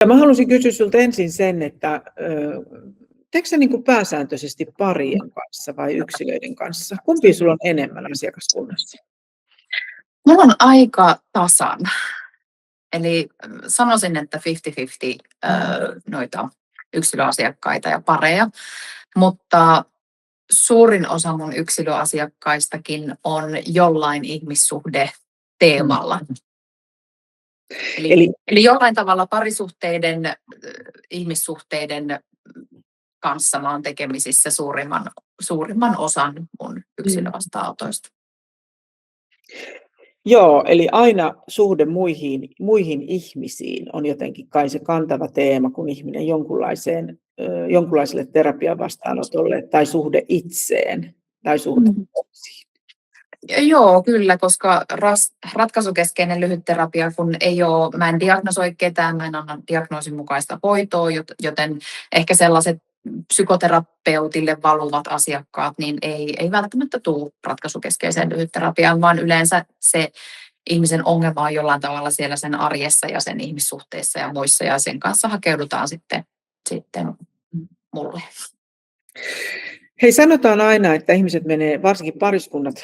Ja mä halusin kysyä sulta ensin sen, että teetkö sä niin kuin pääsääntöisesti parien kanssa vai yksilöiden kanssa? Kumpi sulla on enemmän asiakaskunnassa? Mulla on aika tasan. Eli sanoisin, että 50-50 noita yksilöasiakkaita ja pareja, mutta suurin osa mun yksilöasiakkaistakin on jollain ihmissuhde teemalla. Eli jollain tavalla parisuhteiden, ihmissuhteiden kanssa mä oon tekemisissä suurimman osan mun yksilövastaanotoista. Joo, eli aina suhde muihin ihmisiin on jotenkin kai se kantava teema, kun ihminen jonkunlaiselle terapian vastaanotolle tai suhde itseen tai suhde toisiin. Joo, kyllä, koska ratkaisukeskeinen lyhytterapia, kun mä en diagnosoi ketään, mä en anna diagnoosin mukaista hoitoa, joten ehkä sellaiset psykoterapeutille valuvat asiakkaat niin ei välttämättä tule ratkaisukeskeiseen lyhytterapiaan, vaan yleensä se ihmisen ongelma on jollain tavalla siellä sen arjessa ja sen ihmissuhteissa ja muissa, ja sen kanssa hakeudutaan sitten mulle. Hei, sanotaan aina, että ihmiset menee, varsinkin pariskunnat,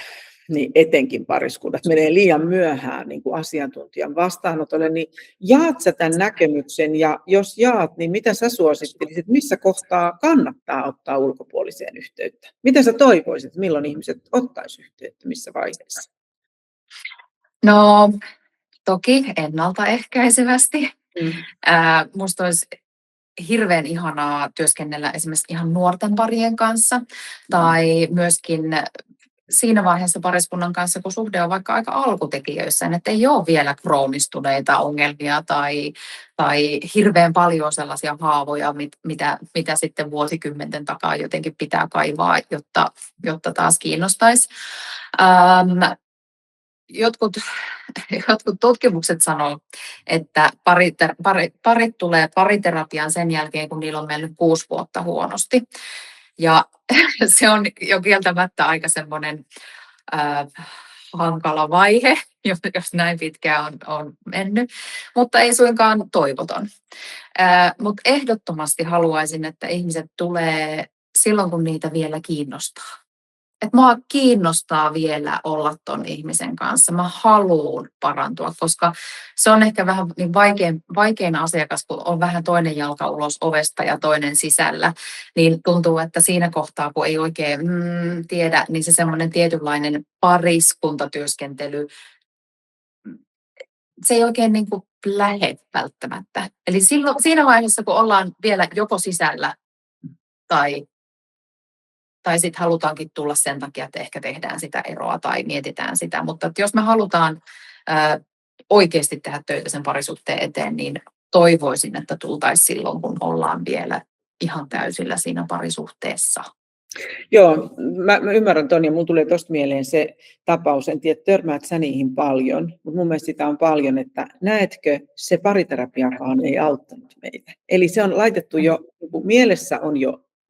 niin etenkin pariskunnat, menee liian myöhään niin kuin asiantuntijan vastaanotolle, niin jaat sä tämän näkemyksen, ja jos jaat, niin mitä sä suosittelisit, missä kohtaa kannattaa ottaa ulkopuoliseen yhteyttä? Mitä sä toivoisit, milloin ihmiset ottaisi yhteyttä, missä vaiheessa? No, toki ennaltaehkäisevästi. Musta olisi hirveän ihanaa työskennellä esimerkiksi ihan nuorten parien kanssa tai myöskin siinä vaiheessa pariskunnan kanssa, kun suhde on vaikka aika alkutekijöissä, että ei ole vielä kroonistuneita ongelmia tai hirveän paljon sellaisia haavoja, mitä sitten vuosikymmenten takaa jotenkin pitää kaivaa, jotta taas kiinnostaisi. Jotkut tutkimukset sanoo, että parit tulee pariterapiaan sen jälkeen, kun niillä on mennyt 6 vuotta huonosti. Ja se on jo kieltämättä aika semmoinen hankala vaihe, jos näin pitkään on mennyt, mutta ei suinkaan toivoton. Mutta ehdottomasti haluaisin, että ihmiset tulee silloin, kun niitä vielä kiinnostaa. Että mua kiinnostaa vielä olla ton ihmisen kanssa. Mä haluun parantua, koska se on ehkä vähän niin vaikein asiakas, kun on vähän toinen jalka ulos ovesta ja toinen sisällä. Niin tuntuu, että siinä kohtaa, kun ei oikein tiedä, niin se semmoinen tietynlainen pariskuntatyöskentely, se ei oikein niin kuin lähde välttämättä. Eli siinä vaiheessa, kun ollaan vielä joko sisällä tai sitten halutaankin tulla sen takia, että ehkä tehdään sitä eroa tai mietitään sitä. Mutta jos me halutaan oikeasti tehdä töitä sen parisuhteen eteen, niin toivoisin, että tultaisiin silloin, kun ollaan vielä ihan täysillä siinä parisuhteessa. Joo, mä ymmärrän ton, ja mun tulee tuosta mieleen se tapaus, en tiedä, törmäät sä niihin paljon, mutta mun mielestä sitä on paljon, että näetkö, se pariterapiakaan ei auttanut meitä. Eli se on laitettu jo, mielessä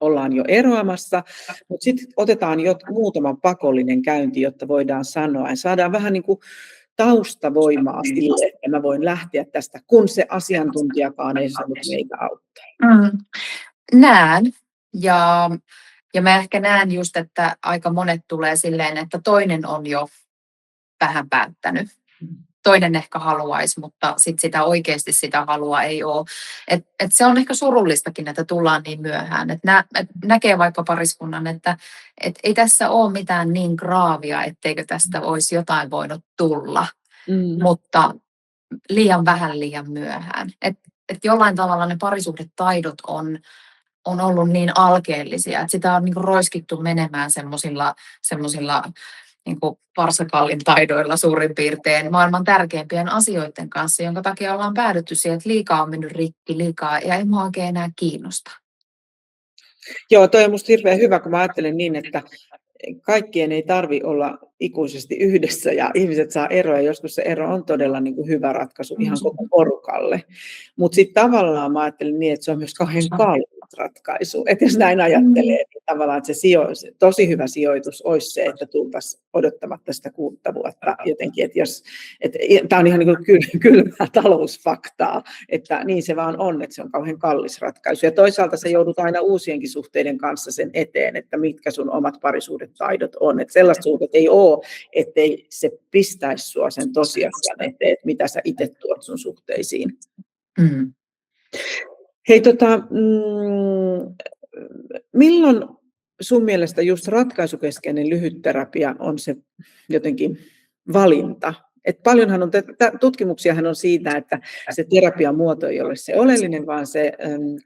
ollaan jo eroamassa, mutta sitten otetaan jo muutama pakollinen käynti, jotta voidaan sanoa, ja saadaan vähän niin kuin taustavoimaa sille, että mä voin lähteä tästä, kun se asiantuntijakaan ei saanut meitä auttaa. Näen, ja mä ehkä näen just, että aika monet tulee silleen, että toinen on jo vähän päättänyt. Toinen ehkä haluaisi, mutta sitä oikeasti sitä halua ei ole. Et se on ehkä surullistakin, että tullaan niin myöhään. Et näkee vaikka pariskunnan, että ei tässä ole mitään niin graavia, etteikö tästä olisi jotain voinut tulla. Mutta liian vähän liian myöhään. Et jollain tavalla ne parisuhdetaidot on ollut niin alkeellisia, että sitä on niinku roiskittu menemään semmoisilla niin kuin parsakallin taidoilla suurin piirtein maailman tärkeimpien asioiden kanssa, jonka takia ollaan päädytty siihen, että liikaa on mennyt rikki, ja ei mua oikein enää kiinnosta. Joo, toi on musta hirveän hyvä, kun mä ajattelen niin, että kaikkien ei tarvitse olla ikuisesti yhdessä ja ihmiset saa eroja. Joskus se ero on todella niin kuin hyvä ratkaisu ihan koko porukalle. Mutta sitten tavallaan mä ajattelin niin, että se on myös kauhean kallis ratkaisu. Että jos näin ajattelee, niin tavallaan että se tosi hyvä sijoitus olisi se, että tultaisiin odottamatta sitä 6 vuotta jotenkin. Tämä on ihan niin kuin kylmää talousfaktaa, että niin se vaan on, että se on kauhean kallis ratkaisu. Ja toisaalta se joudut aina uusienkin suhteiden kanssa sen eteen, että mitkä sun omat parisuhdetaidot on. Että sellaista suhdet ei ole, ettei se pistäisi sua sen tosiasian eteen, että mitä sä itse tuot sun suhteisiin. Mm. Hei, milloin sun mielestä just ratkaisukeskeinen lyhytterapia on se jotenkin valinta? Et paljonhan on, tutkimuksiahan on siitä, että se terapian muoto ei ole se oleellinen, vaan se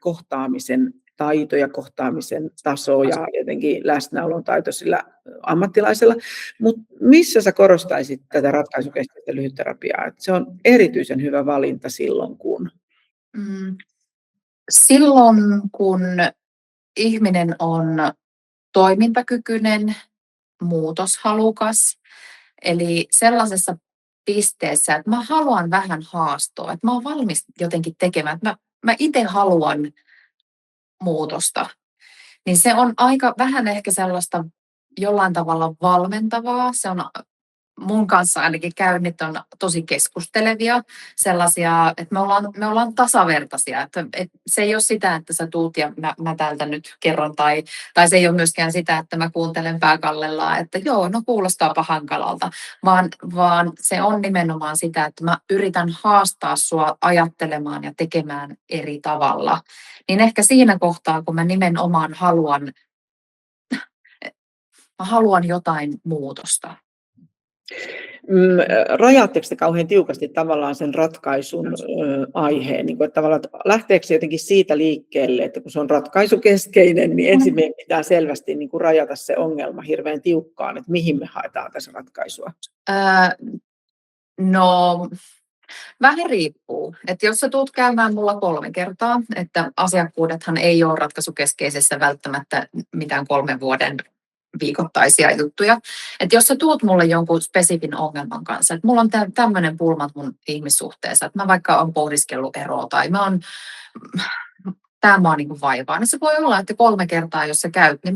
kohtaamisen taito ja kohtaamisen taso ja jotenkin läsnäolon taito sillä ammattilaisella. Mutta missä sä korostaisit tätä ratkaisukeskeistä lyhytterapiaa? Et se on erityisen hyvä valinta silloin, kun... Silloin, kun ihminen on toimintakykyinen, muutoshalukas, eli sellaisessa pisteessä, että mä haluan vähän haastoa, että mä oon valmis jotenkin tekemään, että mä itse haluan muutosta, niin se on aika vähän ehkä sellaista jollain tavalla valmentavaa. Se on mun kanssa ainakin käynnit on tosi keskustelevia, sellaisia, että me ollaan tasavertaisia. Että se ei ole sitä, että sä tuut ja mä täältä nyt kerron, tai se ei ole myöskään sitä, että mä kuuntelen pääkallellaan, että joo, no kuulostaapa hankalalta, vaan se on nimenomaan sitä, että mä yritän haastaa sua ajattelemaan ja tekemään eri tavalla. Niin ehkä siinä kohtaa, kun mä nimenomaan haluan jotain muutosta. Rajaatteko te kauhean tiukasti tavallaan sen ratkaisun aiheen? Niin kuin, että tavallaan, lähteekö se jotenkin siitä liikkeelle, että kun se on ratkaisukeskeinen, niin ensin meidän pitää selvästi niin kuin rajata se ongelma hirveän tiukkaan, että mihin me haetaan tässä ratkaisua? No, vähän riippuu. Että jos sä tuut käymään mulla 3 kertaa, että asiakkuudethan ei ole ratkaisukeskeisessä välttämättä mitään 3 vuoden viikoittaisia juttuja. Että jos sä tuut mulle jonkun spesifin ongelman kanssa, että mulla on tämmöinen pulmat mun ihmissuhteessa, että mä vaikka on pohdiskellut eroa tai tämä mua niin vaivaa, niin se voi olla, että 3 kertaa, jos sä käyt, niin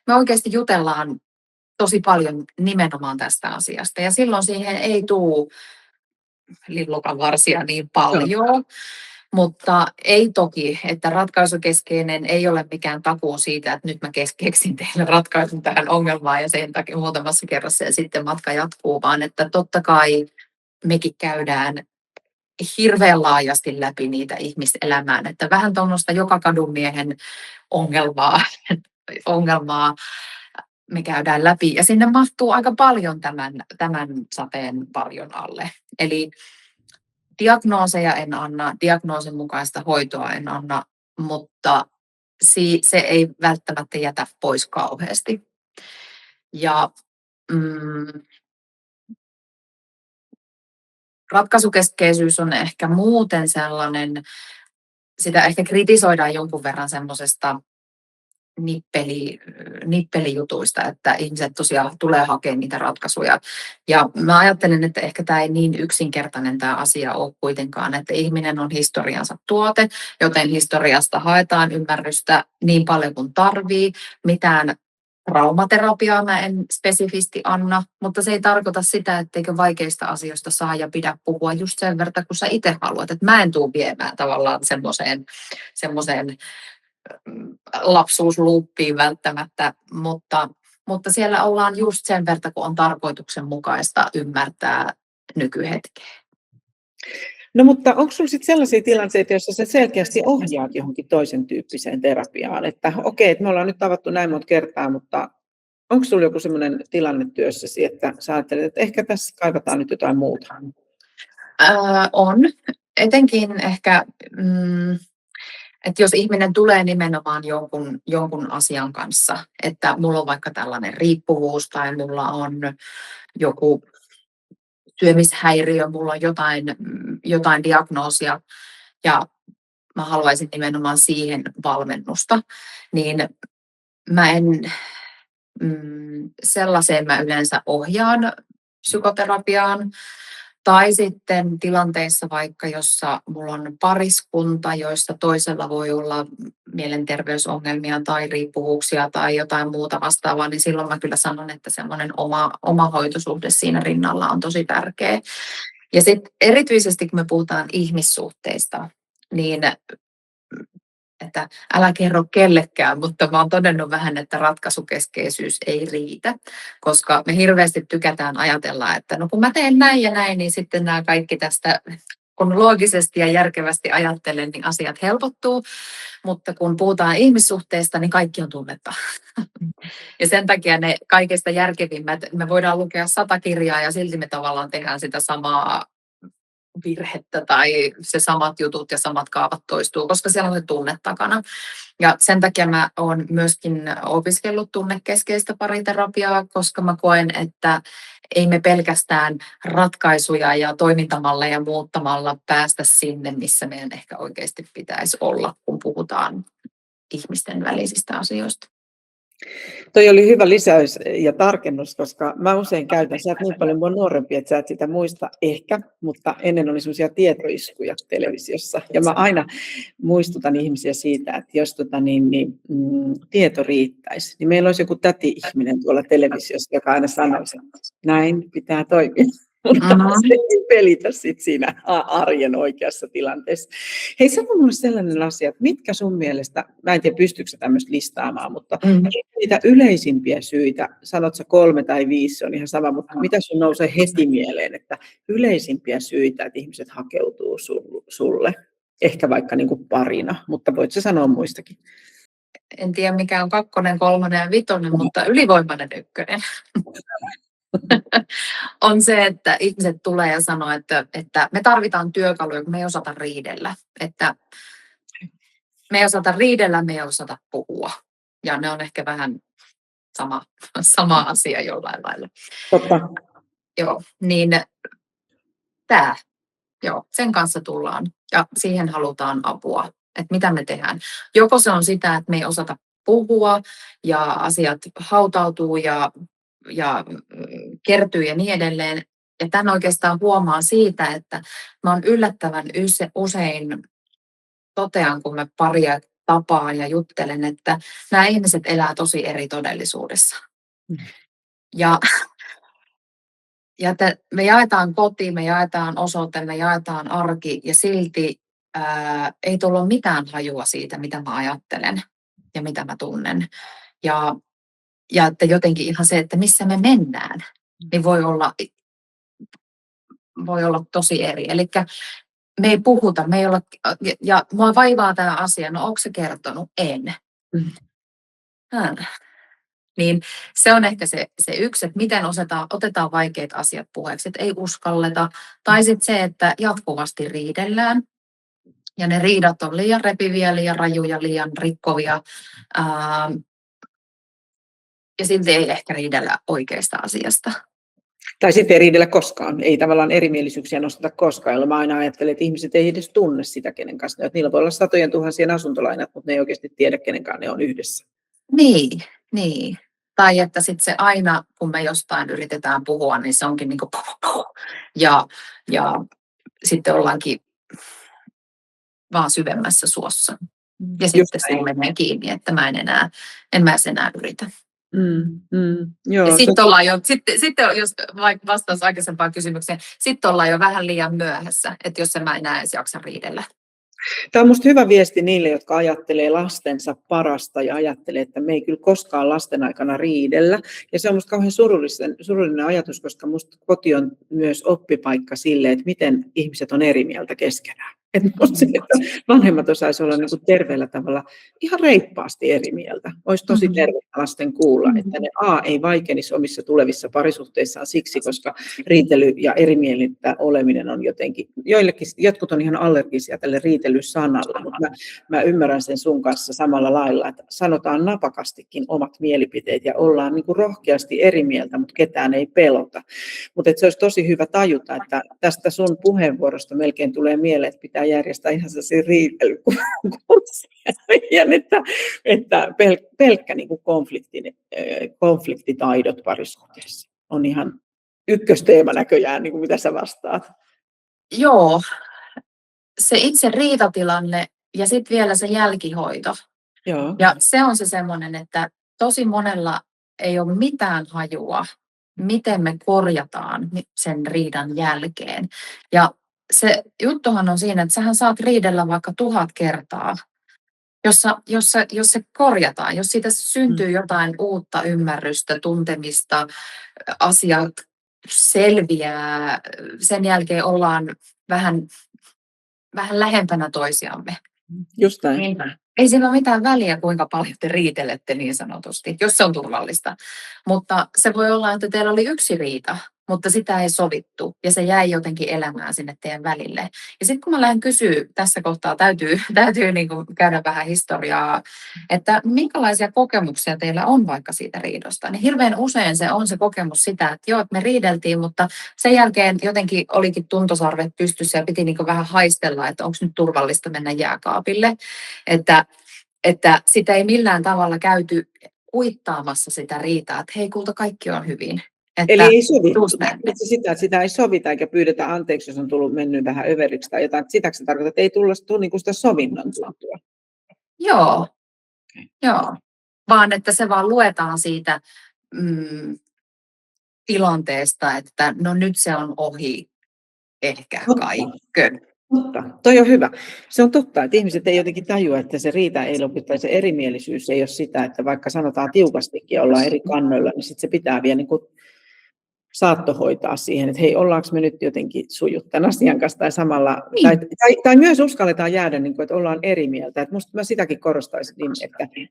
me oikeasti jutellaan tosi paljon nimenomaan tästä asiasta. Ja silloin siihen ei tule lillukan varsia niin paljon. Mutta ei toki, että ratkaisukeskeinen ei ole mikään takuu siitä, että nyt mä keksin teille ratkaisun tähän ongelmaan ja sen takia muutamassa kerrassa ja sitten matka jatkuu, vaan että totta kai mekin käydään hirveän laajasti läpi niitä ihmiselämään, että vähän tuommoista joka kadunmiehen ongelmaa me käydään läpi ja sinne mahtuu aika paljon tämän sateen paljon alle. Eli diagnooseja en anna, diagnoosin mukaista hoitoa en anna, mutta se ei välttämättä jätä pois kauheasti. Ja ratkaisukeskeisyys on ehkä muuten sellainen, sitä ehkä kritisoidaan jonkun verran semmoisesta nippelijutuista, että ihmiset tosiaan tulee hakemaan niitä ratkaisuja. Ja mä ajattelen, että ehkä tämä ei niin yksinkertainen tämä asia ole kuitenkaan, että ihminen on historiansa tuote, joten historiasta haetaan ymmärrystä niin paljon kuin tarvii. Mitään traumaterapiaa mä en spesifisti anna, mutta se ei tarkoita sitä, etteikö vaikeista asioista saa ja pidä puhua just sen verran, kun sä itse haluat. Että mä en tule viemään tavallaan semmoiseen lapsuusluuppiin välttämättä, mutta siellä ollaan just sen verran, kun on tarkoituksenmukaista ymmärtää nykyhetkeä. No mutta onko sinulla sitten sellaisia tilanteita, joissa sä selkeästi ohjaat johonkin toisen tyyppiseen terapiaan, että okei, että me ollaan nyt tavattu näin monta kertaa, mutta onko sinulla joku sellainen tilanne työssäsi, että sä ajattelet, että ehkä tässä kaivataan nyt jotain muuta? On. Etenkin ehkä... Että jos ihminen tulee nimenomaan jonkun asian kanssa, että mulla on vaikka tällainen riippuvuus tai mulla on joku syömishäiriö, mulla on jotain diagnoosia ja mä haluaisin nimenomaan siihen valmennusta, niin mä Sellaiseen mä yleensä ohjaan psykoterapiaan. Tai sitten tilanteissa vaikka, jossa mulla on pariskunta, joissa toisella voi olla mielenterveysongelmia tai riippuvuuksia tai jotain muuta vastaavaa, niin silloin mä kyllä sanon, että semmoinen oma hoitosuhde siinä rinnalla on tosi tärkeä. Ja sitten erityisesti, kun me puhutaan ihmissuhteista, niin että älä kerro kellekään, mutta mä oon todennut vähän, että ratkaisukeskeisyys ei riitä, koska me hirveästi tykätään ajatella, että no kun mä teen näin ja näin, niin sitten nämä kaikki tästä, kun loogisesti ja järkevästi ajattelen, niin asiat helpottuu, mutta kun puhutaan ihmissuhteista, niin kaikki on tunnetta. Ja sen takia ne kaikista järkevimmät, me voidaan lukea 100 kirjaa ja silti me tavallaan tehdään sitä samaa virhettä tai se samat jutut ja samat kaavat toistuu, koska siellä on se tunne takana. Ja sen takia mä oon myöskin opiskellut tunnekeskeistä pariterapiaa, koska mä koen, että ei me pelkästään ratkaisuja ja toimintamalleja muuttamalla päästä sinne, missä meidän ehkä oikeasti pitäisi olla, kun puhutaan ihmisten välisistä asioista. Toi oli hyvä lisäys ja tarkennus, koska mä usein käytän, sä oot niin paljon mua nuorempi, että sä et sitä muista ehkä, mutta ennen oli sellaisia tietoiskuja televisiossa. Ja mä aina muistutan ihmisiä siitä, että jos tieto riittäisi, niin meillä olisi joku täti-ihminen tuolla televisiossa, joka aina sanoisi, että näin pitää toimia. Mutta se ei pelitä sit siinä arjen oikeassa tilanteessa. Hei, sano mulle sellainen asia, että mitkä sun mielestä, mä en tiedä pystyykö tämmöistä listaamaan, mutta niitä yleisimpiä syitä, sanot sä 3 tai 5, se on ihan sama, mutta mitä sun nousee heti mieleen, että yleisimpiä syitä, että ihmiset hakeutuu sulle, ehkä vaikka niin kuin parina, mutta voit sä sanoa muistakin? En tiedä mikä on 2, 3 ja 5, mutta ylivoimainen 1. on se, että ihmiset tulee ja sanoo, että me tarvitaan työkaluja, kun me ei osata riidellä. Että me ei osata riidellä, me ei osata puhua. Ja ne on ehkä vähän sama asia jollain lailla. Totta. Joo, niin sen kanssa tullaan ja siihen halutaan apua, että mitä me tehdään. Joko se on sitä, että me ei osata puhua ja asiat hautautuu ja kertyy ja niin edelleen. Ja tämän oikeastaan huomaa siitä, että mä oon yllättävän usein totean, kun mä paria tapaan ja juttelen, että nämä ihmiset elää tosi eri todellisuudessa. Ja me jaetaan koti, me jaetaan osoite, me jaetaan arki ja silti ei tullut mitään hajua siitä, mitä mä ajattelen ja mitä mä tunnen. Ja että jotenkin ihan se, että missä me mennään, niin voi olla tosi eri. Eli me ei puhuta, me ei olla, ja mua vaivaa tämä asia, no onko se kertonut? En. Niin se on ehkä se yksi, että miten otetaan vaikeat asiat puheeksi, että ei uskalleta. Tai sitten se, että jatkuvasti riidellään. Ja ne riidat on liian repiviä, liian rajuja, liian rikkovia. Ja silti ei ehkä riidellä oikeasta asiasta. Tai sitten ei riidellä koskaan. Ei tavallaan erimielisyyksiä nosteta koskaan, jolloin mä aina ajattelen, että ihmiset ei edes tunne sitä, kenen kanssa. Että niillä voi olla 100 000 asuntolainat, mutta ne ei oikeasti tiedä, kenen kanssa ne on yhdessä. Niin. Tai että sitten se aina, kun me jostain yritetään puhua, niin se onkin niin kuin ja sitten ollaankin vaan syvemmässä suossa. Ja sitten se menee kiinni, että mä en enää yritä. Joo, ja sitten ollaan jo, jos vaikka vastaus aikaisempaan kysymykseen, sitten ollaan jo vähän liian myöhässä, että jos en mä enää edes jaksa riidellä. Tämä on minusta hyvä viesti niille, jotka ajattelee lastensa parasta ja ajattelee, että me ei kyllä koskaan lasten aikana riidellä. Ja se on minusta kauhean surullinen ajatus, koska minusta koti on myös oppipaikka sille, että miten ihmiset on eri mieltä keskenään. Että vanhemmat osaisivat olla niin kuin terveellä tavalla ihan reippaasti eri mieltä. Olisi tosi tervettä lasten kuulla, että ne ei vaikenisi omissa tulevissa parisuhteissaan siksi, koska riitely ja erimielistä oleminen on jotenkin, jotkut on ihan allergisia tälle riitelysanalle, mutta mä ymmärrän sen sun kanssa samalla lailla, että sanotaan napakastikin omat mielipiteet ja ollaan niin kuin rohkeasti eri mieltä, mutta ketään ei pelota. Mutta se olisi tosi hyvä tajuta, että tästä sun puheenvuorosta melkein tulee mieleen, että pitää pitää järjestää ihan sellaisia riitelykursseja, että pelkkä niin kuin konfliktitaidot parisuhteessa on ihan ykkösteema näköjään, niin kuin mitä sä vastaat. Joo, se itse riitatilanne ja sitten vielä se jälkihoito. Joo. Ja se on se semmoinen, että tosi monella ei ole mitään hajua, miten me korjataan sen riidan jälkeen. Ja se juttuhan on siinä, että sähän saat riidellä vaikka 1000 kertaa, jos se korjataan, jos siitä syntyy jotain uutta ymmärrystä, tuntemista, asiat selviää, sen jälkeen ollaan vähän lähempänä toisiamme. Just näin. Niin. Ei sillä ole mitään väliä, kuinka paljon te riitelette niin sanotusti, jos se on turvallista. Mutta se voi olla, että teillä oli yksi riita, mutta sitä ei sovittu ja se jäi jotenkin elämään sinne teidän välille. Ja sitten kun mä lähden kysyä, tässä kohtaa täytyy niin kuin käydä vähän historiaa, että minkälaisia kokemuksia teillä on vaikka siitä riidosta. Niin hirveän usein se on se kokemus sitä, että joo, että me riideltiin, mutta sen jälkeen jotenkin olikin tuntosarvet pystyssä ja piti niin kuin vähän haistella, että onko nyt turvallista mennä jääkaapille. Että sitä ei millään tavalla käyty kuittaamassa sitä riitaa, että hei kulta, kaikki on hyvin. Että Eli ei sovittu. Sitä ei sovita eikä pyydetä anteeksi, jos on mennyt vähän överiksi tai jotain. Sitäkö se tarkoittaa, että ei tule niin kuin sitä sovinnon tuntua? Joo. Joo. Vaan että se vaan luetaan siitä tilanteesta, että no nyt se on ohi ehkä kaikkö. Mutta toi on hyvä. Se on totta, että ihmiset ei jotenkin tajua, että se riita ei lopu tai se erimielisyys ei ole sitä, että vaikka sanotaan tiukastikin ja ollaan eri kannoilla, niin sitten se pitää vielä niin kuin saattohoitaa siihen, että hei, ollaanko me nyt jotenkin sujut tämän asian kanssa tai samalla, tai myös uskalletaan jäädä, niin kuin, että ollaan eri mieltä. Että musta mä sitäkin korostaisin,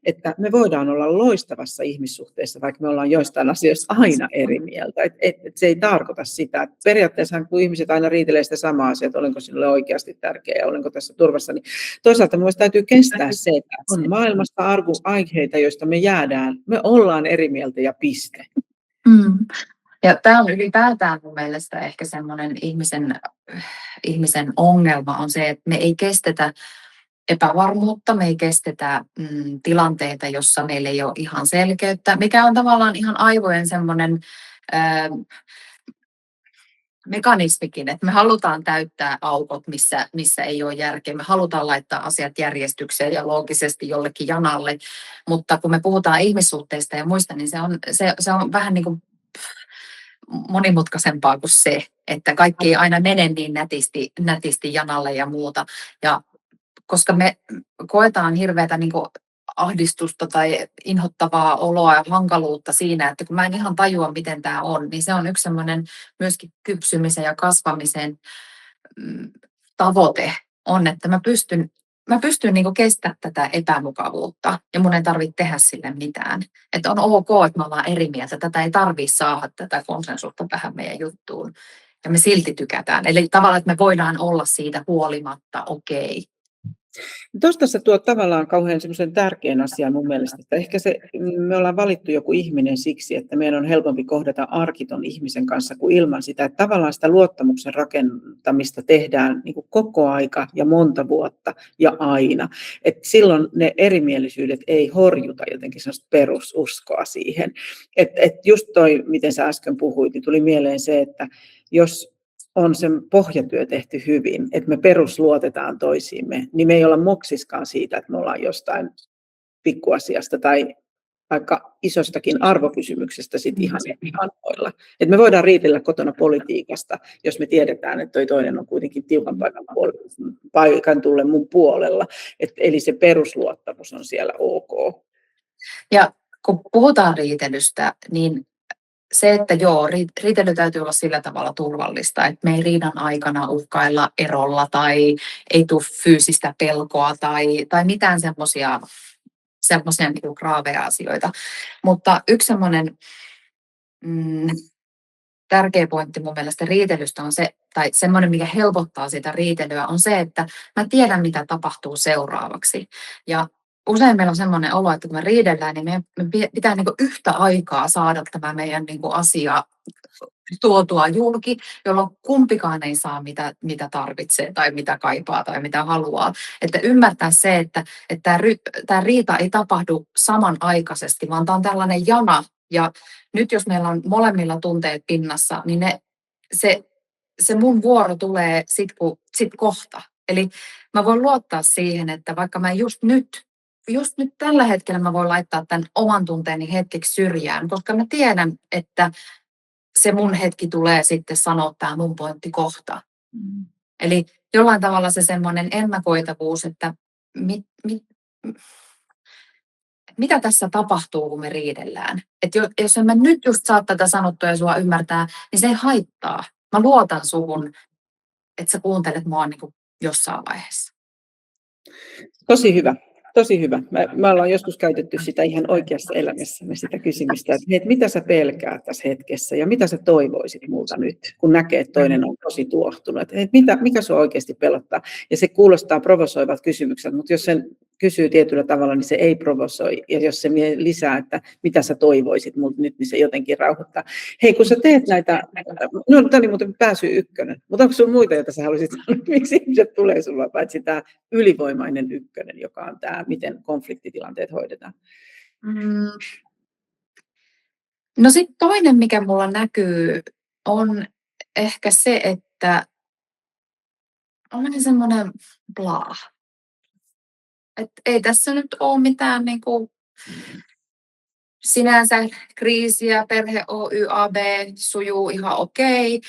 että me voidaan olla loistavassa ihmissuhteessa, vaikka me ollaan joistain asioista aina eri mieltä. Että se ei tarkoita sitä. Että periaatteessa kun ihmiset aina riitelee sitä samaa asiaa, että olenko sinulle oikeasti tärkeä ja olenko tässä turvassa, niin toisaalta myös täytyy kestää se, että on maailmassa aiheita, joista me jäädään, me ollaan eri mieltä ja piste. Ja tämä on ylipäätään mun mielestä ehkä semmoinen ihmisen ongelma on se, että me ei kestetä epävarmuutta, me ei kestetä tilanteita, jossa meillä ei ole ihan selkeyttä, mikä on tavallaan ihan aivojen semmoinen mekanismikin, että me halutaan täyttää aukot, missä ei ole järkeä. Me halutaan laittaa asiat järjestykseen ja loogisesti jollekin janalle, mutta kun me puhutaan ihmissuhteista ja muista, niin se on vähän niin kuin monimutkaisempaa kuin se, että kaikki ei aina mene niin nätisti janalle ja muuta. Ja koska me koetaan hirveätä niin kuin ahdistusta tai inhottavaa oloa ja hankaluutta siinä, että kun mä en ihan tajua, miten tämä on, niin se on yksi semmoinen myöskin kypsymisen ja kasvamisen tavoite on, että mä pystyn niin kuin kestämään tätä epämukavuutta ja mun ei tarvitse tehdä sille mitään. Että on ok, että me ollaan eri mieltä. Tätä ei tarvitse saada tätä konsensusta tähän meidän juttuun. Ja me silti tykätään. Eli tavallaan, että me voidaan olla siitä huolimatta okei. Tuosta sä tuot tavallaan kauhean semmoisen tärkeän asian mun mielestä, että ehkä me ollaan valittu joku ihminen siksi, että meidän on helpompi kohdata arkiton ihmisen kanssa kuin ilman sitä, että tavallaan sitä luottamuksen rakentamista tehdään niin kuin koko aika ja monta vuotta ja aina. Et silloin ne erimielisyydet ei horjuta jotenkin sellaista perususkoa siihen. Et just toi, miten sä äsken puhuit, niin tuli mieleen se, että jos on sen pohjatyö tehty hyvin, että me perusluotetaan toisiimme, niin me ei olla moksiskaan siitä, että me ollaan jostain pikkuasiasta tai vaikka isostakin arvokysymyksestä sitten ihan vanhoilla. Että me voidaan riitellä kotona politiikasta, jos me tiedetään, että toi toinen on kuitenkin tiukan paikan tullen mun puolella. Eli se perusluottamus on siellä ok. Ja kun puhutaan riitelystä, niin se, että joo, riitely täytyy olla sillä tavalla turvallista, että me ei riidan aikana uhkailla erolla tai ei tule fyysistä pelkoa tai mitään semmoisia niin graaveja asioita. Mutta yksi semmoinen tärkeä pointti mun mielestä riitelystä on se, tai semmoinen, mikä helpottaa sitä riitelyä, on se, että mä tiedän, mitä tapahtuu seuraavaksi. Ja usein meillä on semmoinen olo, että kun me riidellään, niin meidän pitää niin kuin yhtä aikaa saada tämä meidän niin kuin asia tuotua julki, jolloin kumpikaan ei saa mitä tarvitsee tai mitä kaipaa tai mitä haluaa. Että ymmärtää se, että tämä riita ei tapahdu samanaikaisesti, vaan tämä on tällainen jana. Ja nyt jos meillä on molemmilla tunteet pinnassa, niin se mun vuoro tulee sit kohta. Eli mä voin luottaa siihen, että vaikka mä just nyt tällä hetkellä mä voin laittaa tämän oman tunteeni hetkeksi syrjään, koska mä tiedän, että se mun hetki tulee sitten sanoa tämä mun pointti kohta. Eli jollain tavalla se semmoinen ennakoitavuus, että mitä tässä tapahtuu, kun me riidellään. Että jos en mä nyt just saa tätä sanottua ja sua ymmärtää, niin se ei haittaa. Mä luotan suhun, että sä kuuntelet mua niin kuin jossain vaiheessa. Tosi hyvä. Tosi hyvä. Me ollaan joskus käytetty sitä ihan oikeassa elämässämme sitä kysymystä, että mitä sä pelkäät tässä hetkessä ja mitä sä toivoisit multa nyt, kun näkee, että toinen on tosi tuohtunut. Että mikä sua oikeasti pelottaa? Ja se kuulostaa provosoivat kysymykset, mutta jos sen kysyy tietyllä tavalla, niin se ei provosoi. Ja jos se lisää, että mitä sä toivoisit multa nyt, niin se jotenkin rauhoittaa. Hei, kun sä teet näitä, no tämä oli muuten pääsy 1, mutta onko sulla muita, joita sä haluaisit sanoa, miksi ihmiset tulee sulla, paitsi tämä ylivoimainen 1, joka on tämä, miten konfliktitilanteet hoidetaan? No sitten toinen, mikä mulla näkyy, on ehkä se, että on vähän semmoinen blaa. Että ei tässä nyt ole mitään niinku sinänsä kriisiä, perhe Oy AB sujuu ihan okei.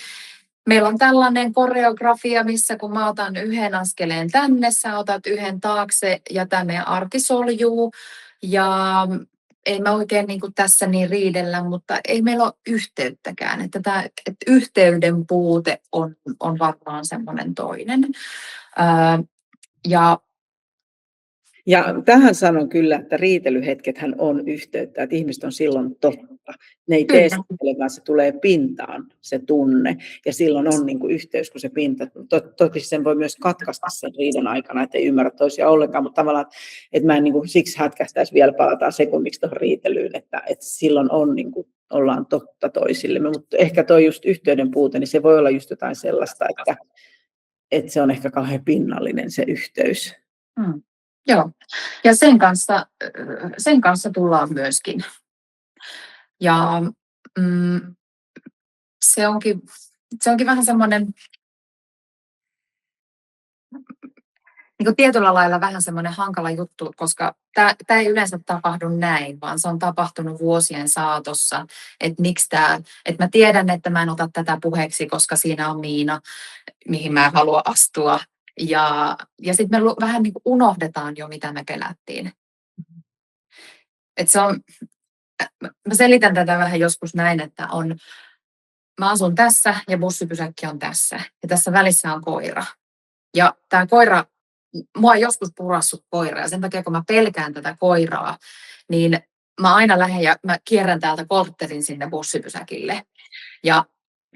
Meillä on tällainen koreografia, missä kun mä otan 1 askeleen tänne, sä otat 1 taakse ja tämä meidän arki soljuu. Ja ei me oikein niin kuin tässä niin riidellä, mutta ei meillä ole yhteyttäkään. Että yhteyden puute on varmaan semmoinen toinen. Ja tähän sanon kyllä, että riitelyhetkethän on yhteyttä, että ihmiset on silloin totta. Ne ei tee sitä, vaan se tulee pintaan, se tunne. Ja silloin on niin kuin yhteys, kun se pinta. Toki sen voi myös katkaista sen riidan aikana, että ei ymmärrä toisia ollenkaan, mutta tavallaan, että mä en niin kuin siksi hätkähtäisi vielä palataan sekunniksi tuohon riitelyyn, että silloin on niin kuin, ollaan totta toisillemme. Mutta ehkä toi just yhteyden puute, niin se voi olla just jotain sellaista, että se on ehkä kauhean pinnallinen se yhteys. Joo, ja sen kanssa tullaan myöskin. Ja se onkin vähän semmoinen, niin kuin tietyllä lailla vähän semmoinen hankala juttu, koska tämä ei yleensä tapahdu näin, vaan se on tapahtunut vuosien saatossa. Että miksi että mä tiedän, että mä en ota tätä puheeksi, koska siinä on miina, mihin mä en halua astua. Ja sitten me vähän niin kuin unohdetaan jo, mitä me pelättiin. Mä selitän tätä vähän joskus näin, että mä asun tässä ja bussipysäkki on tässä. Ja tässä välissä on koira. Ja tämä koira, mua on joskus purassut koira. Ja sen takia, kun mä pelkään tätä koiraa, niin mä aina lähden ja mä kierrän täältä korttelin sinne bussipysäkille. Ja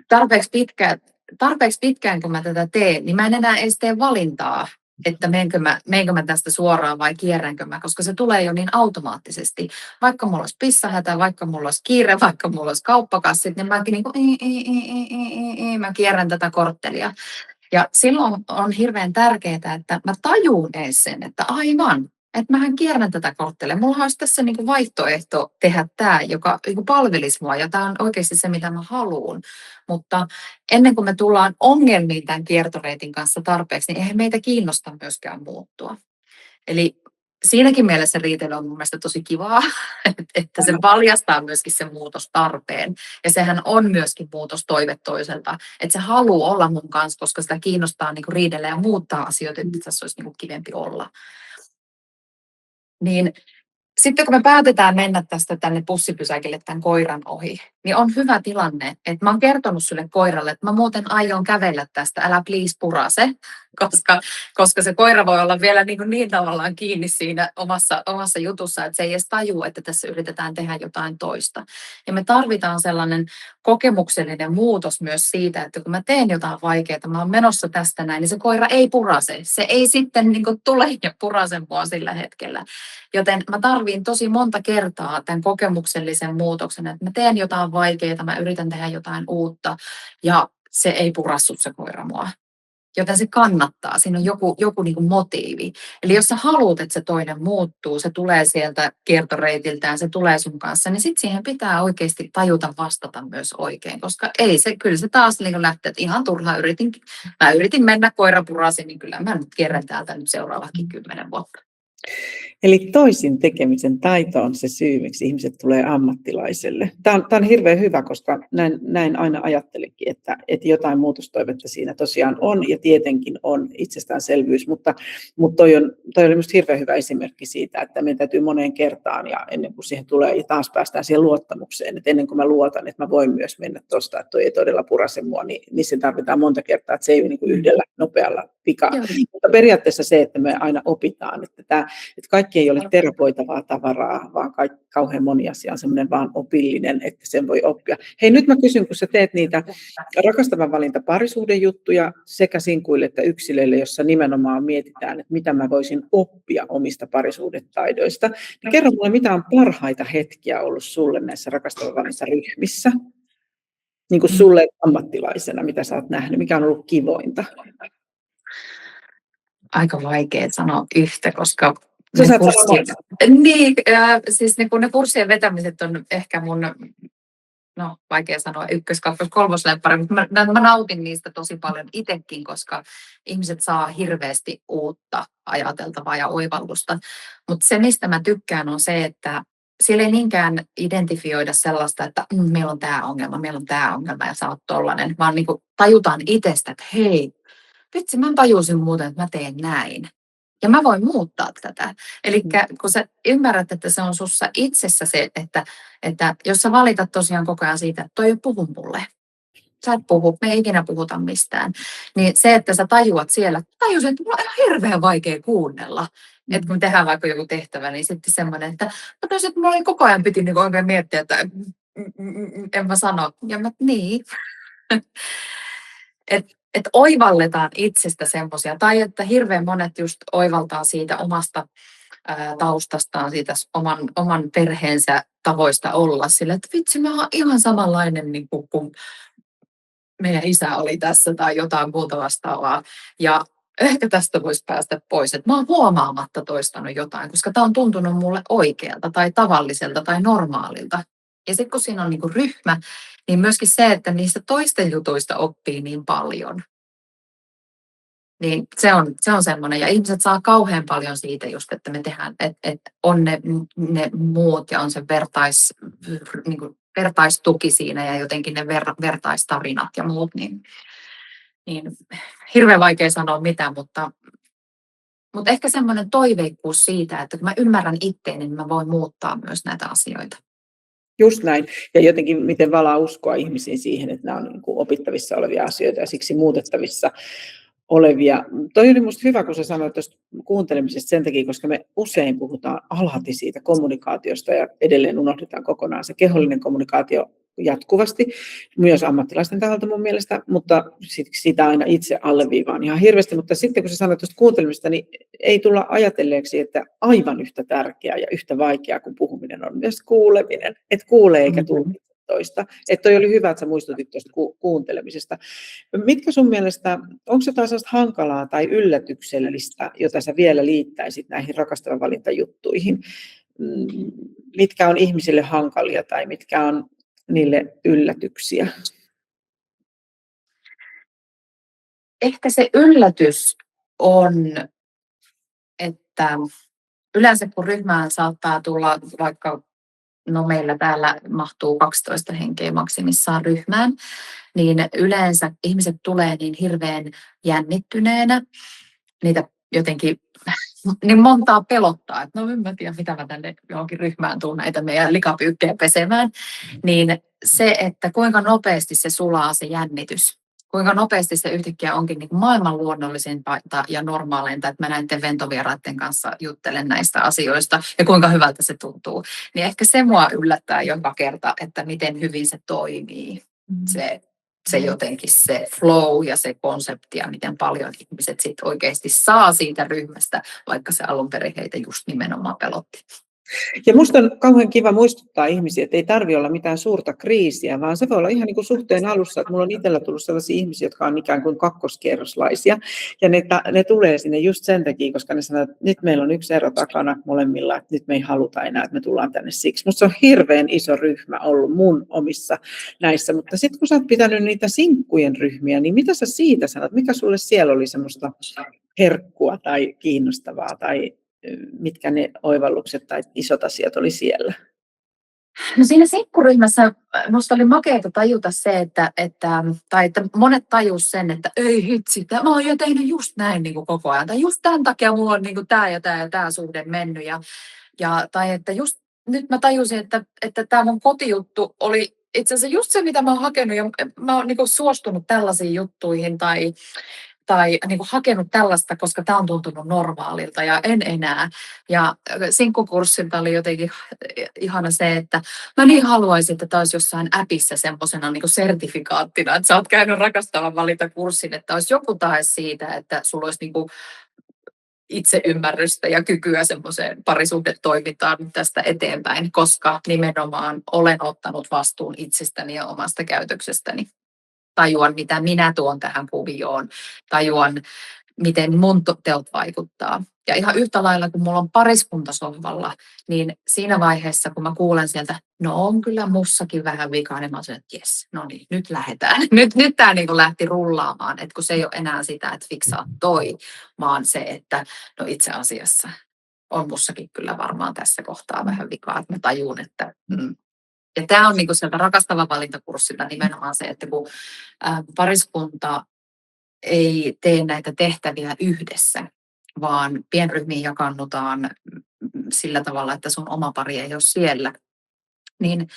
tarpeeksi pitkään, kun mä tätä teen, niin mä en enää edes tee valintaa, että menenkö mä tästä suoraan vai kierränkö mä, koska se tulee jo niin automaattisesti. Vaikka mulla olisi pissahätä, vaikka mulla olisi kiire, vaikka mulla olisi kauppakassit, niin mäkin mä kierrän tätä korttelia. Ja silloin on hirveän tärkeää, että mä tajuun edes sen, että aivan, että mähän kierrän tätä korttelia. Mulla olisi tässä niin kuin vaihtoehto tehdä tämä, joka niin kuin palvelisi mua, ja tämä on oikeasti se, mitä mä haluan. Mutta ennen kuin me tullaan ongelmiin tämän kiertoreitin kanssa tarpeeksi, niin eihän meitä kiinnosta myöskään muuttua. Eli siinäkin mielessä riitely on mun mielestä tosi kivaa, että se paljastaa myöskin sen muutostarpeen. Ja sehän on myöskin muutostoive toiselta, että se haluaa olla mun kanssa, koska sitä kiinnostaa niin kuin riidellä ja muuttaa asioita, että tässä olisi niin kuin kivempi olla. Niin sitten kun me päätetään mennä tästä tänne bussipysäkille tämän koiran ohi, niin on hyvä tilanne, että mä oon kertonut sille koiralle, että mä muuten aion kävellä tästä, älä please purase, koska se koira voi olla vielä niin tavallaan kiinni siinä omassa jutussa, että se ei edes tajua, että tässä yritetään tehdä jotain toista. Ja me tarvitaan sellainen kokemuksellinen muutos myös siitä, että kun mä teen jotain vaikeaa, mä oon menossa tästä näin, niin se koira ei purase. Se ei sitten tule ja purase mua sillä hetkellä. Joten mä tarvitsen tarviin tosi monta kertaa tämän kokemuksellisen muutoksen, että mä teen jotain vaikeaa, mä yritän tehdä jotain uutta ja se ei purassut se koira mua. Joten se kannattaa, siinä on joku niin kuin motiivi. Eli jos sä haluat, että se toinen muuttuu, se tulee sieltä kiertoreitiltään, se tulee sun kanssa, niin sitten siihen pitää oikeasti tajuta vastata myös oikein, koska ei se, kyllä se taas niin lähtee, että ihan turhaan mä yritin mennä koirapurasin, niin kyllä mä nyt kierrän täältä nyt seuraavakin 10 vuotta. Eli toisin tekemisen taito on se syy, miksi ihmiset tulee ammattilaiselle. Tämä on hirveän hyvä, koska näin aina ajattelinkin, että jotain muutostoivetta siinä tosiaan on ja tietenkin on itsestäänselvyys, mutta toi oli minusta hirveän hyvä esimerkki siitä, että meidän täytyy moneen kertaan ja ennen kuin siihen tulee ja taas päästään siihen luottamukseen, että ennen kuin mä luotan, että mä voin myös mennä tuosta, että toi ei todella purase mua, niin se tarvitaan monta kertaa, että se ei ole niin kuin yhdellä nopealla pikaa. Mutta periaatteessa se, että me aina opitaan, että kaikki ei ole terapoitavaa tavaraa, vaan kauhean moni asia on semmoinen vaan opillinen, että sen voi oppia. Hei, nyt mä kysyn, kun sä teet niitä rakastavan valinta parisuhdejuttuja sekä sinkuille että yksilöille, jossa nimenomaan mietitään, että mitä mä voisin oppia omista parisuhdetaidoista, niin kerro mulle, mitä on parhaita hetkiä ollut sulle näissä rakastavan valinta ryhmissä? Niin kuin sulle ammattilaisena, mitä sä oot nähnyt, mikä on ollut kivointa? Aika vaikea sanoa yhtä, koska siis ne kurssien vetämiset on ehkä mun, vaikea sanoa ykkös-, kakkos-, kolmoslemppari, mutta mä nautin niistä tosi paljon itsekin, koska ihmiset saa hirveästi uutta ajateltavaa ja oivallusta. Mutta se, mistä mä tykkään, on se, että siellä ei niinkään identifioida sellaista, että meillä on tämä ongelma ja sä oot tollanen, vaan niin kuin tajutaan itsestä, että hei, vitsi, mä tajusin muuten, että mä teen näin. Ja mä voin muuttaa tätä. Eli kun sä ymmärrät, että se on sussa itsessä se, että jos sä valitat tosiaan koko ajan siitä, että toi ei puhu mulle. Sä et puhu, me ei ikinä puhuta mistään. Niin se, että sä tajusin, että mulla on ihan hirveän vaikea kuunnella. Että kun tehdään vaikka joku tehtävä, niin sitten semmoinen, että mulla koko ajan piti niin oikein miettiä, että en mä sano. Ja mä, niin. Että oivalletaan itsestä semmoisia, tai että hirveän monet just oivaltaa siitä omasta taustastaan, siitä oman perheensä tavoista olla sillä, että vitsi, mä oon ihan samanlainen niin kuin meidän isä oli tässä tai jotain muuta vastaavaa. Ja ehkä tästä voisi päästä pois, että mä oon huomaamatta toistanut jotain, koska tämä on tuntunut mulle oikealta tai tavalliselta tai normaalilta. Ja sitten kun siinä on niin kuin ryhmä, niin myöskin se, että niistä toisten jutuista oppii niin paljon. Niin se on semmoinen, ja ihmiset saa kauhean paljon siitä just, että me tehdään, että on ne muut ja on se niin kuin vertaistuki siinä ja jotenkin ne vertaistarinat ja muut, niin hirveän vaikea sanoa mitä, mutta ehkä semmoinen toiveikkuus siitä, että kun mä ymmärrän itteeni, niin mä voin muuttaa myös näitä asioita. Just näin. Ja jotenkin miten valaa uskoa ihmisiin siihen, että nämä on niin kuin opittavissa olevia asioita ja siksi muutettavissa olevia. Toi oli minusta hyvä, kun sä sanoit tuosta kuuntelemisesta sen takia, koska me usein puhutaan alhati siitä kommunikaatiosta ja edelleen unohdetaan kokonaan se kehollinen kommunikaatio jatkuvasti, myös ammattilaisten taholta mun mielestä, mutta sitä aina itse alleviivaan ihan hirveästi. Mutta sitten kun sä sanoit tuosta kuuntelemista, niin ei tulla ajatelleeksi, että aivan yhtä tärkeää ja yhtä vaikeaa kuin puhuminen on myös kuuleminen, että kuulee eikä tulkitse toista. Että toi oli hyvä, että sä muistutit tuosta kuuntelemisesta. Mitkä sun mielestä, onko jotain sellaista hankalaa tai yllätyksellistä, jota sä vielä liittäisit näihin rakastavan valintajuttuihin? Mitkä on ihmisille hankalia tai mitkä on niille yllätyksiä? Ehkä se yllätys on, että yleensä kun ryhmään saattaa tulla vaikka, meillä täällä mahtuu 12 henkeä maksimissaan ryhmään, niin yleensä ihmiset tulee niin hirveän jännittyneenä, niitä jotenkin niin montaa pelottaa, että en mä tiedä, mitä mä tänne johonkin ryhmään tuun näitä meidän likapyykkejä pesemään, niin se, että kuinka nopeasti se sulaa se jännitys, kuinka nopeasti se yhtäkkiä onkin niin kuin maailman luonnollisinta ja normaaleinta, että mä näiden ventovieraiden kanssa juttelen näistä asioista ja kuinka hyvältä se tuntuu. Niin ehkä se mua yllättää joka kerta, että miten hyvin se toimii, se jotenkin se flow ja se konsepti ja miten paljon ihmiset sit oikeasti saa siitä ryhmästä, vaikka se alun perin heitä just nimenomaan pelotti. Ja musta on kauhean kiva muistuttaa ihmisiä, että ei tarvitse olla mitään suurta kriisiä, vaan se voi olla ihan niin kuin suhteen alussa, että mulla on itsellä tullut sellaisia ihmisiä, jotka on ikään kuin kakkoskierroslaisia, ja ne tulee sinne just sen takia, koska ne sanoo, että nyt meillä on yksi ero takana molemmilla, että nyt me ei haluta enää, että me tullaan tänne siksi. Musta se on hirveän iso ryhmä ollut mun omissa näissä, mutta sitten kun sä oot pitänyt niitä sinkkujen ryhmiä, niin mitä sä siitä sanot? Mikä sulle siellä oli semmoista herkkua tai kiinnostavaa tai mitkä ne oivallukset tai isot asiat oli siellä? No siinä sinkkuryhmässä musta oli makeata tajuta se, että monet tajus sen, että ei hitsi, mä oon jo tehnyt just näin niin kuin koko ajan. Tai just tämän takia mulla on niin kuin tämä ja tämä ja tämä suhde mennyt. Tai että just nyt mä tajusin, että tämä mun kotijuttu oli itse asiassa just se, mitä mä oon hakenut. Ja mä oon niin kuin suostunut tällaisiin juttuihin tai niin kuin hakenut tällaista, koska tämä on tuntunut normaalilta ja en enää. Ja sinkkukurssilta oli jotenkin ihana se, että mä niin haluaisin, että tämä olisi jossain appissa semmoisena niin kuin sertifikaattina, että sä oot käynyt rakastavan valintakurssin, että olisi joku tae siitä, että sulla olisi niin kuin itseymmärrystä ja kykyä semmoiseen parisuhdetoimintaan tästä eteenpäin, koska nimenomaan olen ottanut vastuun itsestäni ja omasta käytöksestäni. Tajuan, mitä minä tuon tähän kuvioon, tajuan, miten mun teot vaikuttaa. Ja ihan yhtä lailla, kun mulla on pariskunta sohvalla, niin siinä vaiheessa, kun mä kuulen sieltä, no on kyllä mussakin vähän vikaa, niin mä sanon, että jes, no niin, nyt lähdetään. Nyt tämä niin lähti rullaamaan, että kun se ei ole enää sitä, että fiksaa toi, vaan se, että no itse asiassa on mussakin kyllä varmaan tässä kohtaa vähän vikaa, että mä tajun, että ja tämä on niinku sieltä rakastavan valintakurssilta nimenomaan se, että kun pariskunta ei tee näitä tehtäviä yhdessä, vaan pienryhmiin jakannutaan sillä tavalla, että sun oma pari ei ole siellä, niin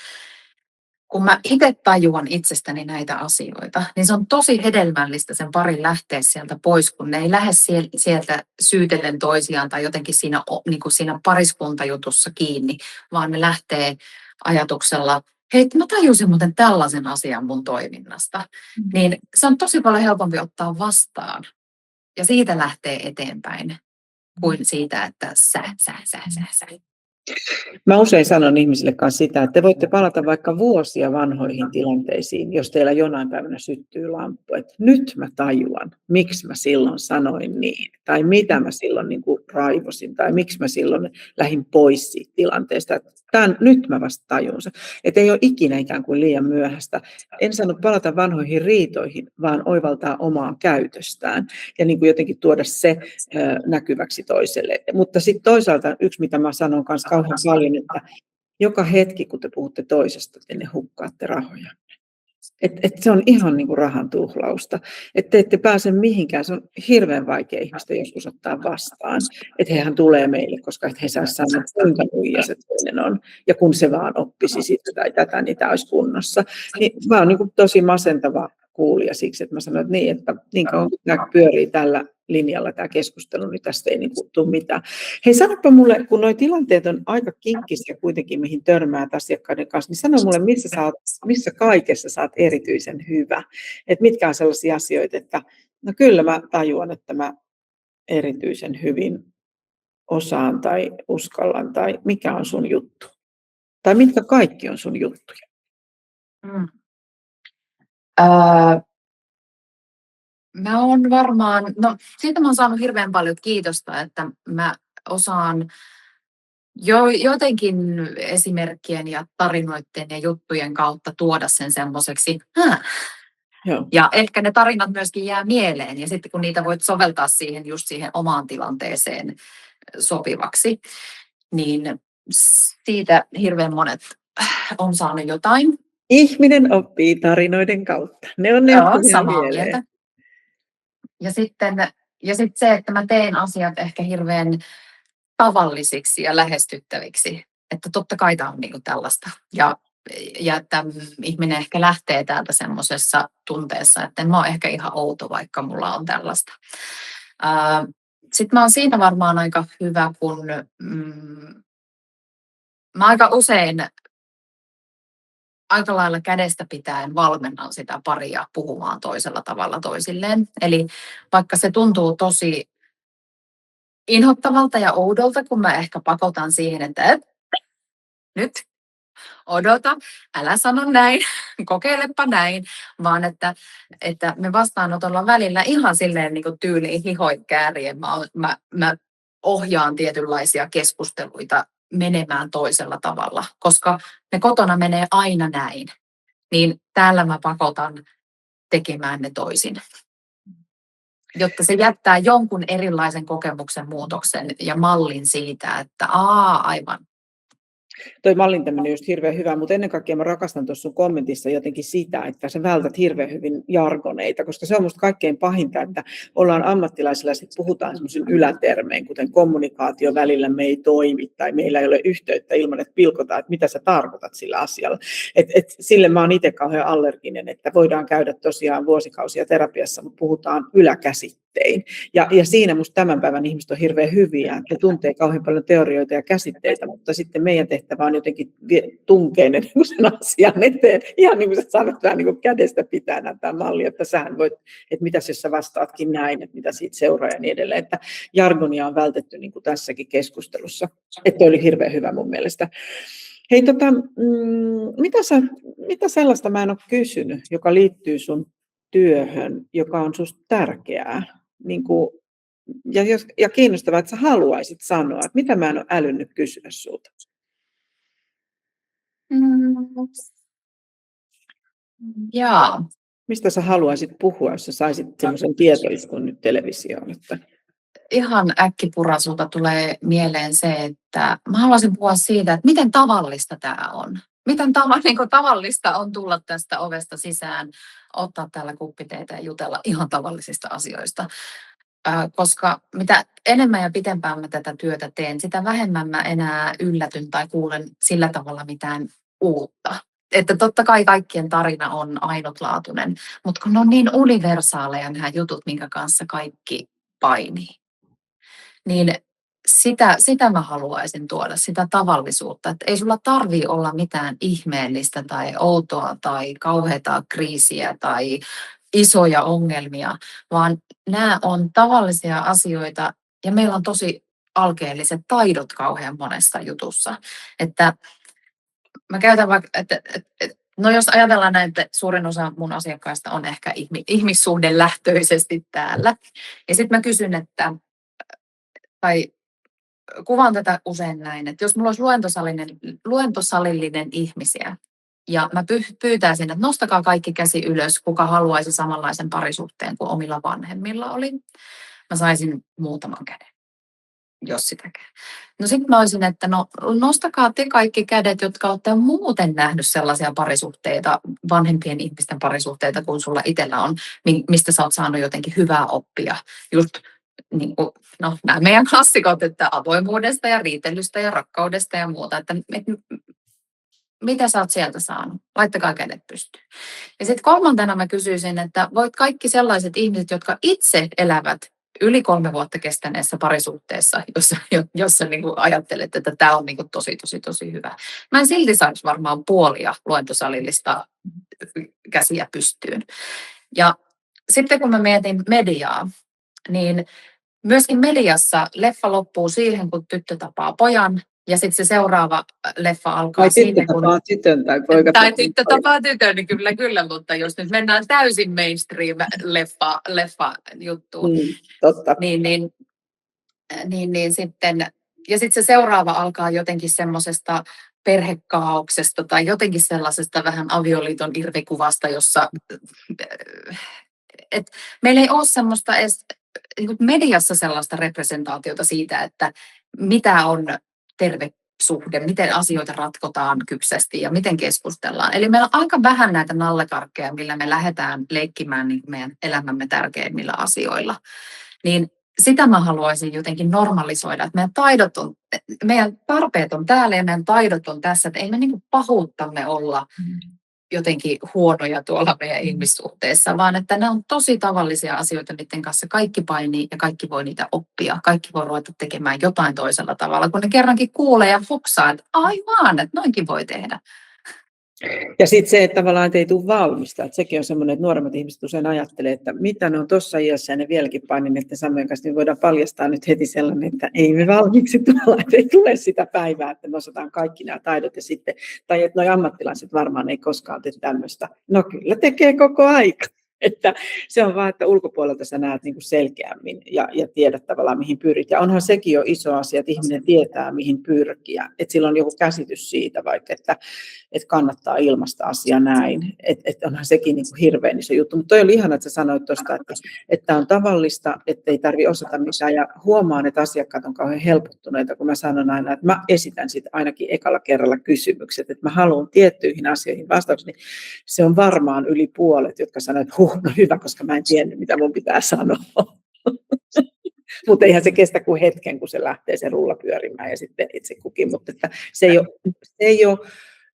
kun mä itse tajuan itsestäni näitä asioita, niin se on tosi hedelmällistä sen parin lähteä sieltä pois, kun ne ei lähde sieltä syytellen toisiaan tai jotenkin niin kuin siinä pariskuntajutussa kiinni, vaan ne lähtee ajatuksella, hei, mä tajusin muuten tällaisen asian mun toiminnasta. Niin se on tosi paljon helpompi ottaa vastaan ja siitä lähtee eteenpäin kuin siitä, että sä. Mä usein sanon ihmisille kanssa sitä, että te voitte palata vaikka vuosia vanhoihin tilanteisiin, jos teillä jonain päivänä syttyy lamppu. Että nyt mä tajuan, miksi mä silloin sanoin niin, tai mitä mä silloin niin kuin raivosin, tai miksi mä silloin lähdin pois siitä tilanteesta. Nyt mä vasta tajun se. Että ei ole ikinä ikään kuin liian myöhäistä. En sano palata vanhoihin riitoihin, vaan oivaltaa omaa käytöstään ja niin kuin jotenkin tuoda se näkyväksi toiselle. Mutta sitten toisaalta yksi, mitä mä sanon kanssa kauhean paljon, että joka hetki, kun te puhutte toisesta, te ne hukkaatte rahoja. Se on ihan niin kuin rahan tuhlausta. Että te ette pääse mihinkään. Se on hirveän vaikea ihmistä joskus ottaa vastaan. Että hehän tulee meille, koska he saa sanoa, kuinka nuija se toinen on. Ja kun se vaan oppisi sitä tai tätä, niin tämä olisi kunnossa. Niin mä oon niin kuin tosi masentava kuulija siksi, että mä sanon, että niin kauan kun tämä pyörii tällä linjalla tämä keskustelu, niin tästä ei niin kuin tule mitään. Hei, sanoppa mulle, kun nuo tilanteet on aika kinkkisiä kuitenkin, mihin törmäät asiakkaiden kanssa, niin sano mulle, missä kaikessa sä oot erityisen hyvä. Että mitkä on sellaisia asioita, että no kyllä mä tajuan, että mä erityisen hyvin osaan tai uskallan, tai mikä on sun juttu? Tai mitkä kaikki on sun juttuja? Mä oon varmaan, siitä mä oon saanut hirveän paljon kiitosta, että mä osaan jotenkin esimerkkien ja tarinoiden ja juttujen kautta tuoda sen semmoiseksi, ja ehkä ne tarinat myöskin jää mieleen, ja sitten kun niitä voit soveltaa siihen omaan tilanteeseen sopivaksi, niin siitä hirveän monet on saanut jotain. Ihminen oppii tarinoiden kautta. Ne on samaa mieltä. Ja sitten se, että mä teen asiat ehkä hirveän tavallisiksi ja lähestyttäviksi. Että totta kai tämä on niinku tällaista. Ja että ihminen ehkä lähtee täältä semmoisessa tunteessa, että en mä ole ehkä ihan outo, vaikka mulla on tällaista. Sitten mä oon siinä varmaan aika hyvä, kun mä aika usein aika lailla kädestä pitäen valmennan sitä paria puhumaan toisella tavalla toisilleen. Eli vaikka se tuntuu tosi inhottavalta ja oudolta, kun mä ehkä pakotan siihen, että nyt odota, älä sano näin, kokeilepa näin, vaan että me vastaanotolla välillä ihan silleen niin kuin tyyliin hihoit käärien. Mä ohjaan tietynlaisia keskusteluita menemään toisella tavalla, koska ne kotona menee aina näin. Niin täällä mä pakotan tekemään ne toisin, jotta se jättää jonkun erilaisen kokemuksen muutoksen ja mallin siitä, että aivan. Toi mallintaminen on just hirveän hyvä, mutta ennen kaikkea mä rakastan tuossa sun kommentissa jotenkin sitä, että sä vältät hirveän hyvin jargoneita, koska se on musta kaikkein pahinta, että ollaan ammattilaisilla ja sitten puhutaan semmoisen ylätermein, kuten kommunikaatio välillä me ei toimi tai meillä ei ole yhteyttä ilman, että pilkotaan, että mitä sä tarkoitat sillä asialla. Sille mä oon itse kauhean allerginen, että voidaan käydä tosiaan vuosikausia terapiassa, mutta puhutaan yläkäsittein. Ja siinä musta tämän päivän ihmiset on hirveän hyviä, ne tuntee kauhean paljon teorioita ja käsitteitä, mutta sitten meidän tehtävä on jotenkin tunkea ne sen asian eteen. Ihan niin kuin sä sanot, vähän niin kuin kädestä pitää näyttää malli, että sähän voit, että mitäs jos sä vastaatkin näin, että mitä siitä seuraa ja niin edelleen. Että jargonia on vältetty niin kuin tässäkin keskustelussa. Että oli hirveän hyvä mun mielestä. Hei, mitä sellaista mä en ole kysynyt, joka liittyy sun työhön, joka on susta tärkeää? Niin kuin, ja kiinnostavaa, että sä haluaisit sanoa, että mitä mä en ole älynnyt kysyä sulta. Jaa. Mistä sä haluaisit puhua, jos sä saisit semmoisen tietoiskun nyt televisioon? Että... Ihan äkkipurasulta tulee mieleen se, että mä haluaisin puhua siitä, että miten tavallista tämä on. Miten tavallista on tulla tästä ovesta sisään, ottaa täällä kuppiteitä ja jutella ihan tavallisista asioista. Koska mitä enemmän ja pitempään mä tätä työtä teen, sitä vähemmän mä enää yllätyn tai kuulen sillä tavalla mitään uutta. Että totta kai kaikkien tarina on ainutlaatuinen, mutta kun ne on niin universaaleja nämä jutut, minkä kanssa kaikki painii, niin sitä mä haluaisin tuoda, sitä tavallisuutta. Että ei sulla tarvitse olla mitään ihmeellistä tai outoa tai kauheata kriisiä tai isoja ongelmia, vaan nämä on tavallisia asioita ja meillä on tosi alkeelliset taidot kauhean monessa jutussa. Että mä käytän vaikka, no jos ajatellaan näin, että suurin osa mun asiakkaista on ehkä ihmissuhdelähtöisesti täällä. Ja sitten mä kysyn, tai kuvaan tätä usein näin, että jos mulla olisi luentosalillinen ihmisiä, ja mä pyytäisin, että nostakaa kaikki käsi ylös, kuka haluaisi samanlaisen parisuhteen kuin omilla vanhemmilla oli. Mä saisin muutaman käden, jos sitäkään. No sitten mä olisin, että nostakaa te kaikki kädet, jotka olette muuten nähnyt sellaisia parisuhteita, vanhempien ihmisten parisuhteita, kuin sulla itsellä on, mistä sä oot saanut jotenkin hyvää oppia. Just niin kuin, nämä meidän klassikot, että avoimuudesta ja riitelystä ja rakkaudesta ja muuta, että mitä sä oot sieltä saanut? Laittakaa kädet pystyyn. Ja sitten kolmantena mä kysyisin, että voit kaikki sellaiset ihmiset, jotka itse elävät yli 3 vuotta kestäneessä parisuhteessa, jossa niin kuin ajattelet, että tämä on niin kuin tosi hyvä. Mä en silti saisi varmaan puolia luentosalillista käsiä pystyyn. Ja sitten kun mä mietin mediaa, niin myöskin mediassa leffa loppuu siihen, kun tyttö tapaa pojan, ja sitten se seuraava leffa alkaa siinä, kun... Tai tytön tai poika. Tai tyttö tapaa tytön, niin kyllä, mutta jos nyt mennään täysin mainstream leffa-juttuun, totta. niin sitten... Ja sitten se seuraava alkaa jotenkin semmoisesta perhekaauksesta tai jotenkin sellaisesta vähän avioliiton irvikuvasta, jossa... meillä ei ole semmoista edes mediassa sellaista representaatiota siitä, että mitä on terve suhde, miten asioita ratkotaan kypsästi ja miten keskustellaan. Eli meillä on aika vähän näitä nallekarkkeja, millä me lähdetään leikkimään niin meidän elämämme tärkeimmillä asioilla. Niin sitä mä haluaisin jotenkin normalisoida, että meidän tarpeet on täällä ja meidän taidot on tässä, että ei me niin kuin pahuuttamme olla jotenkin huonoja tuolla meidän ihmissuhteessa, vaan että ne on tosi tavallisia asioita, niiden kanssa kaikki painii ja kaikki voi niitä oppia. Kaikki voi ruveta tekemään jotain toisella tavalla, kun ne kerrankin kuulee ja foksaa, että aivan, että noinkin voi tehdä. Ja sitten se, että tavallaan että ei tule valmista. Että sekin on semmoinen, että nuoremmat ihmiset usein ajattelee, että mitä ne on tuossa iässä ja ne vieläkin painin, että Samojen kanssa niin voidaan paljastaa nyt heti sellainen, että ei me valmiiksi tuolla, että ei tule sitä päivää, että me osataan kaikki nämä taidot ja sitten, tai että nuo ammattilaiset varmaan ei koskaan tee tämmöistä. No kyllä tekee koko aika. Että se on vaan, että ulkopuolelta sä näet niin kuin selkeämmin ja tiedät tavallaan mihin pyrit. Ja onhan sekin jo iso asia, että ihminen tietää mihin pyrkiä. Että sillä on joku käsitys siitä vaikka, että kannattaa ilmaista asia näin. Että onhan sekin niin kuin hirveän iso juttu. Mutta toi oli ihana, että sä sanoit tuosta, että on tavallista, että ei tarvitse osata mitään. Ja huomaan, että asiakkaat on kauhean helpottuneita, kun mä sanon aina, että mä esitän sitten ainakin ekalla kerralla kysymykset, että mä haluan tiettyihin asioihin vastauksia. Niin se on varmaan yli puolet, jotka sanoo, että no hyvä, koska mä en tiennyt, mitä mun pitää sanoa. Mutta eihän se kestä kuin hetken, kun se lähtee se rulla pyörimään ja sitten itse kukin. Mutta että se ei ole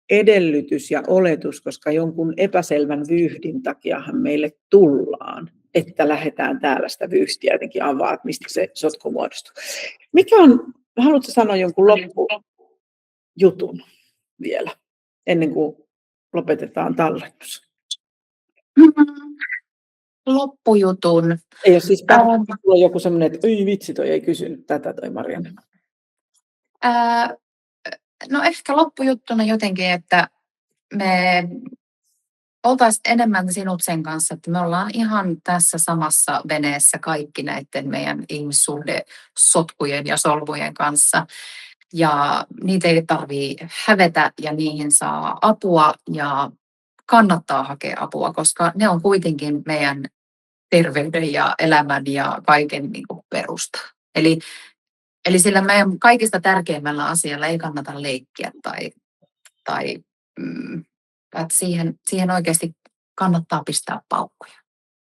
edellytys ja oletus, koska jonkun epäselvän vyyhdin takiahan meille tullaan, että lähdetään täällä sitä vyyhtiä jotenkin avaa, että mistä se sotku muodostuu. Haluatko sanoa jonkun loppujutun vielä, ennen kuin lopetetaan tallennus? Loppujutun. Ei ole siis joku semmoinen, että ei vitsi, toi ei kysynyt tätä toi Marianne. No ehkä loppujuttuna jotenkin, että me oltaisiin enemmän sinut sen kanssa, että me ollaan ihan tässä samassa veneessä kaikki näiden meidän ihmissuhdesotkujen ja solmujen kanssa. Ja niitä ei tarvitse hävetä ja niihin saa apua ja kannattaa hakea apua, koska ne on kuitenkin meidän terveyden ja elämän ja kaiken niin kuin perusta. Eli sillä meidän kaikista tärkeimmällä asialla ei kannata leikkiä tai että siihen oikeasti kannattaa pistää paukkuja.